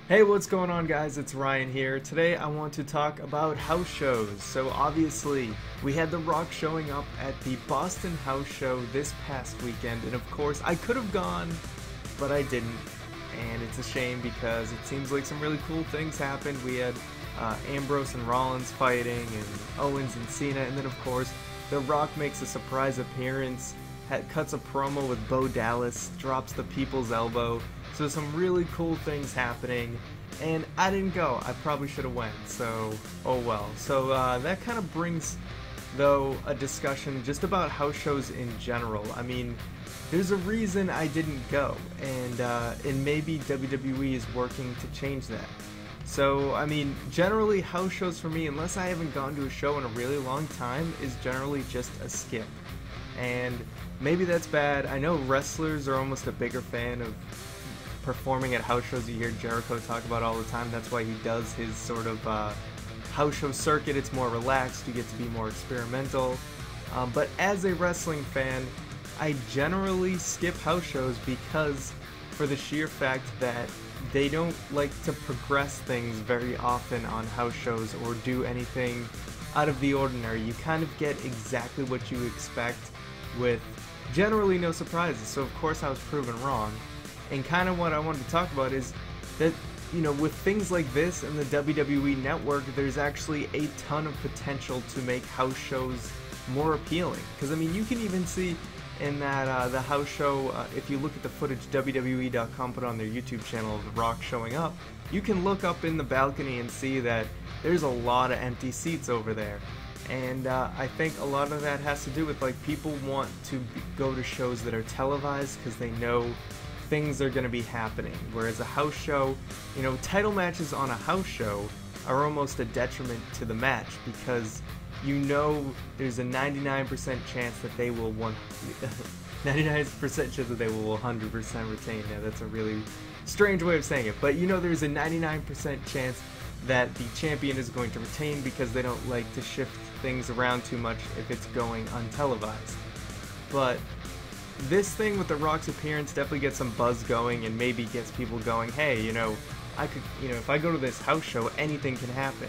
Hey, what's going on, guys? It's Ryan here. Today I want to talk about house shows. So obviously, we had The Rock showing up at the Boston House Show this past weekend, and of course I could have gone, but I didn't. And it's a shame because it seems like some really cool things happened. We had Ambrose and Rollins fighting, and Owens and Cena, and then of course The Rock makes a surprise appearance, cuts a promo with Bo Dallas, drops the People's Elbow. So some really cool things happening, and I didn't go. I probably should have went, so oh well. So that kind of brings, though, a discussion just about house shows in general. I mean, there's a reason I didn't go, and maybe WWE is working to change that. So, I mean, generally house shows for me, unless I haven't gone to a show in a really long time, is generally just a skip. And maybe that's bad. I know wrestlers are almost a bigger fan of performing at house shows. You hear Jericho talk about all the time. That's why he does his sort of house show circuit. It's more relaxed. You get to be more experimental. But as a wrestling fan, I generally skip house shows because for the sheer fact that they don't like to progress things very often on house shows or do anything out of the ordinary. You kind of get exactly what you expect with generally no surprises. So of course I was proven wrong. And kind of what I wanted to talk about is that, you know, with things like this and the WWE Network, there's actually a ton of potential to make house shows more appealing. Because, I mean, you can even see in that the house show, if you look at the footage WWE.com put on their YouTube channel of The Rock showing up, you can look up in the balcony and see that there's a lot of empty seats over there. And I think a lot of that has to do with, like, people want to go to shows that are televised because they know things are going to be happening, whereas a house show, you know, title matches on a house show are almost a detriment to the match because you know there's a 99% chance that they will 99% chance that they will 100% retain. Now that's a really strange way of saying it, but you know there's a 99% chance that the champion is going to retain because they don't like to shift things around too much if it's going untelevised. But this thing with The Rock's appearance definitely gets some buzz going and maybe gets people going, hey, you know, I could, you know, if I go to this house show, anything can happen.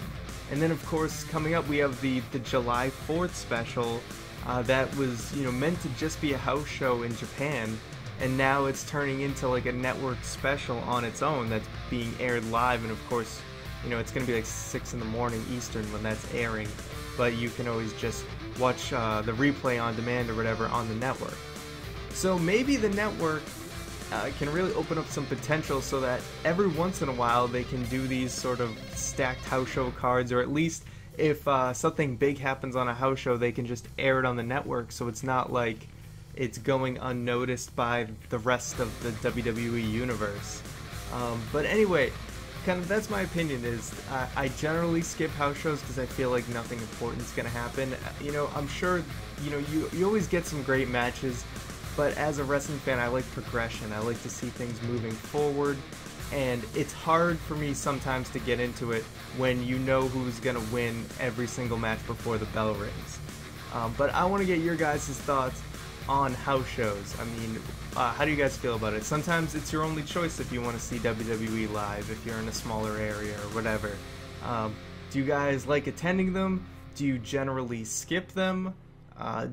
And then, of course, coming up, we have the July 4th special that was, you know, meant to just be a house show in Japan, and now it's turning into like a network special on its own that's being aired live, and of course, you know, it's going to be like 6 in the morning Eastern when that's airing, but you can always just watch the replay on demand or whatever on the network. So maybe the network can really open up some potential so that every once in a while they can do these sort of stacked house show cards, or at least if something big happens on a house show, they can just air it on the network so it's not like it's going unnoticed by the rest of the WWE universe. But anyway, kind of that's my opinion. Is I generally skip house shows because I feel like nothing important is going to happen. You know, I'm sure, you know, you always get some great matches. But as a wrestling fan, I like progression. I like to see things moving forward, and it's hard for me sometimes to get into it when you know who's going to win every single match before the bell rings. But I want to get your guys' thoughts on house shows. I mean, how do you guys feel about it? Sometimes it's your only choice if you want to see WWE live, if you're in a smaller area or whatever. Do you guys like attending them? Do you generally skip them?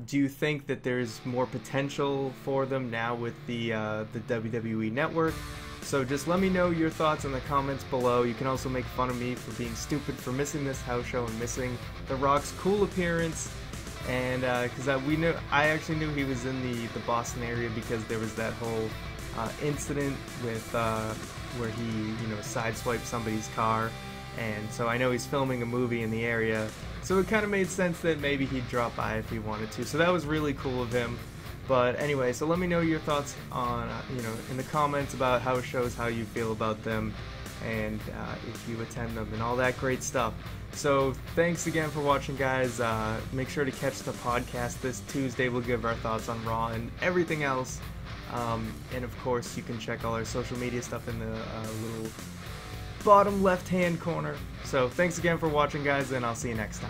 Do you think that there's more potential for them now with the WWE Network? So just let me know your thoughts in the comments below. You can also make fun of me for being stupid for missing this house show and missing The Rock's cool appearance. And because I actually knew he was in the Boston area because there was that whole incident with where he, you know, sideswiped somebody's car. And so I know he's filming a movie in the area. So it kind of made sense that maybe he'd drop by if he wanted to. So that was really cool of him. But anyway, so let me know your thoughts on, you know, in the comments about house shows, how you feel about them, and if you attend them and all that great stuff. So thanks again for watching, guys. Make sure to catch the podcast this Tuesday. We'll give our thoughts on Raw and everything else. And of course, you can check all our social media stuff in the little bottom left hand corner. So thanks again for watching, guys, and I'll see you next time.